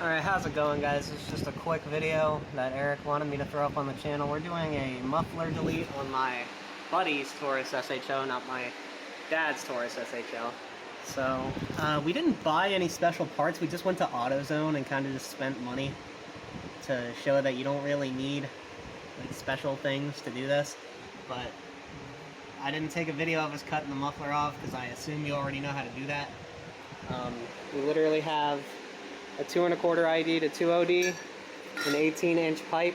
Alright, how's it going, guys? It's just a quick video that Eric wanted me to throw up on the channel. We're doing a muffler delete on my buddy's Taurus SHO, not my dad's Taurus SHO. So, we didn't buy any special parts. We just went to AutoZone and kind of just spent money to show that you don't really need like special things to do this. But I didn't take a video of us cutting the muffler off because I assume you already know how to do that. We literally have a 2 1/4 ID to 2 OD, an 18-inch pipe,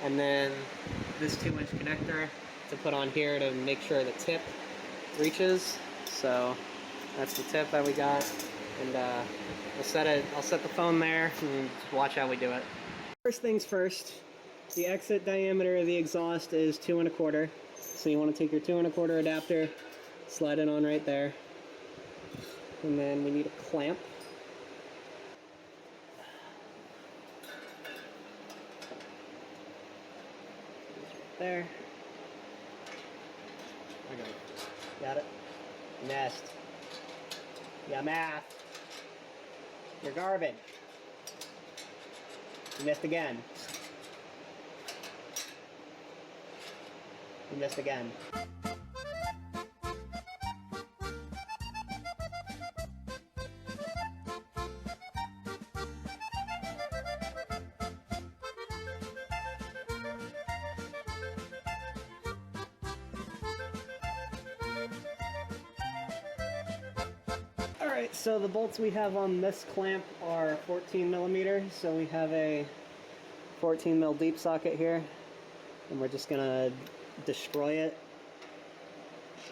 and then this 2-inch connector to put on here to make sure the tip reaches. So that's the tip that we got, and I'll set the phone there and watch how we do it. First things first, the exit diameter of the exhaust is 2 1/4. So you want to take your 2 1/4 adapter, slide it on right there, and then we need a clamp. There. I got it. Got it? Nest. Yeah, math. You're garbage. You missed again. You missed again. Alright, so the bolts we have on this clamp are 14mm, so we have a 14mm deep socket here, and we're just gonna destroy it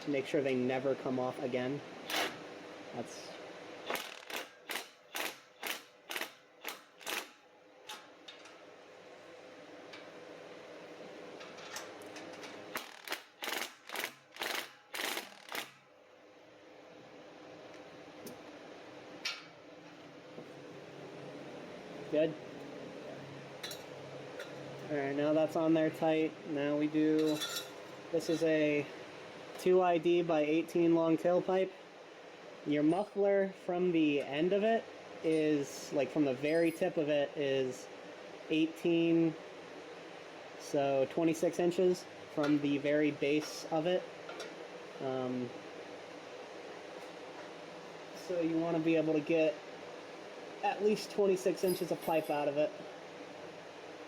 to make sure they never come off again. That's good. Alright, now that's on there tight. Now we do, this is a 2ID by 18 long tailpipe. Your muffler from the end of it is, like from the very tip of it is 18, so 26 inches from the very base of it. So you want to be able to get at least 26 inches of pipe out of it,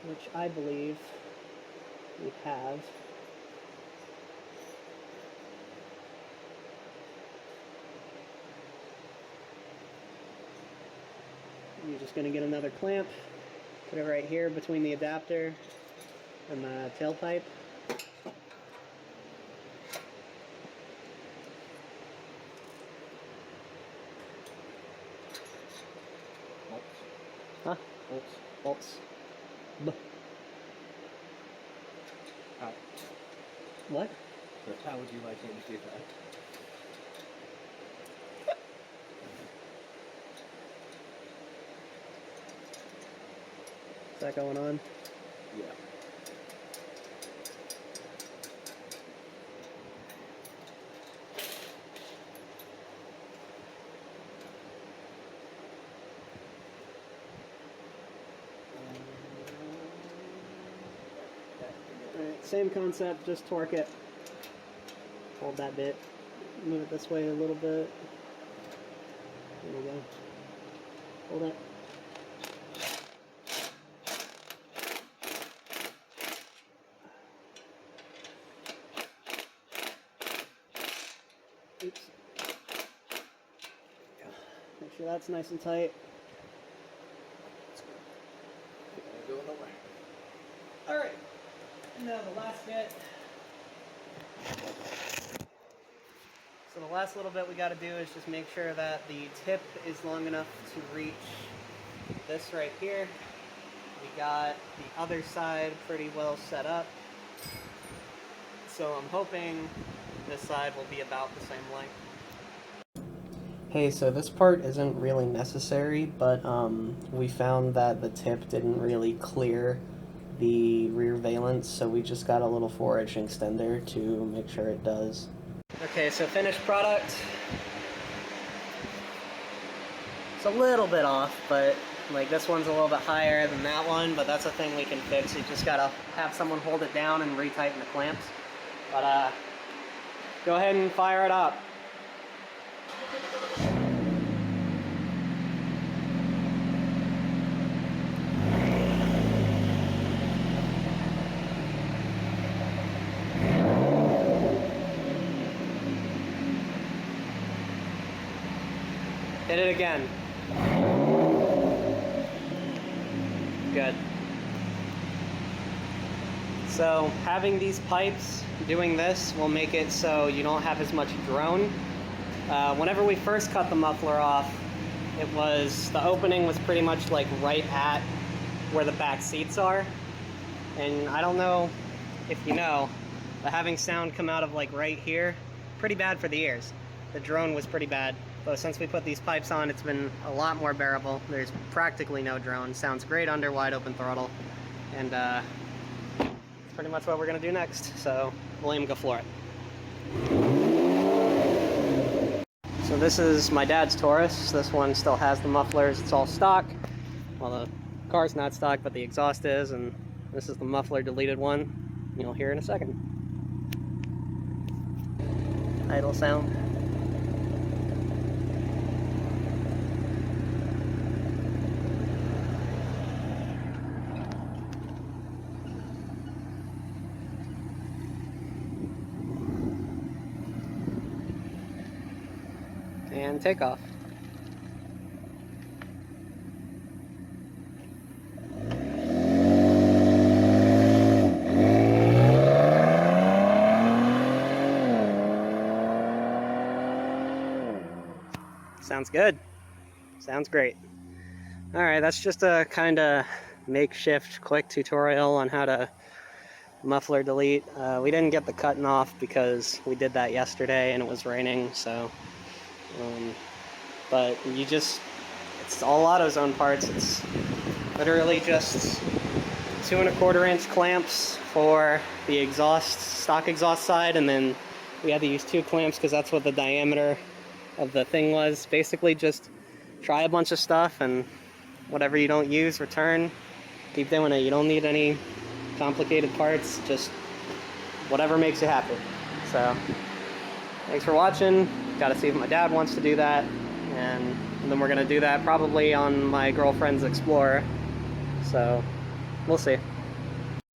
which I believe we have. You're just going to get another clamp, put it right here between the adapter and the tailpipe. Huh? Bolts. What? How would you like me to do that? Is that going on? Yeah. Alright, same concept, just torque it. Hold that bit. Move it this way a little bit. There we go. Hold it. Oops. Make sure that's nice and tight. Alright, and now the last bit. So the last little bit we got to do is just make sure that the tip is long enough to reach this right here. We got the other side pretty well set up. So I'm hoping this side will be about the same length. Hey, so this part isn't really necessary, but we found that the tip didn't really clear the rear valence, so we just got a little 4-inch extender to make sure it does. Okay, so finished product. It's a little bit off, but Like this one's a little bit higher than that one, but that's a thing we can fix. You just gotta have someone hold it down and retighten the clamps. But go ahead and fire it up. Hit it again. Good. So having these pipes doing this will make it so you don't have as much drone. Whenever we first cut the muffler off, the opening was pretty much like right at where the back seats are. And I don't know if you know, but having sound come out of like right here, pretty bad for the ears. The drone was pretty bad. But since we put these pipes on, it's been a lot more bearable. There's practically no drone. Sounds great under wide open throttle. And it's pretty much what we're gonna do next. So we'll aim go floor it. So this is my dad's Taurus. This one still has the mufflers. It's all stock. Well, the car's not stock, but the exhaust is. And this is the muffler deleted one. You'll hear in a second. Idle sound. And takeoff. Sounds good. Sounds great. All right, that's just a kind of makeshift quick tutorial on how to muffler delete. We didn't get the cutting off because we did that yesterday and it was raining, so but it's all AutoZone parts. It's literally just 2 1/4 inch clamps for the exhaust, stock exhaust side, and then we had to use 2 clamps because that's what the diameter of the thing was. Basically just try a bunch of stuff, and whatever you don't use, return. Keep doing it. You don't need any complicated parts, just whatever makes you happy. So thanks for watching. Got to see if my dad wants to do that, and then we're gonna do that probably on my girlfriend's Explorer, so we'll see.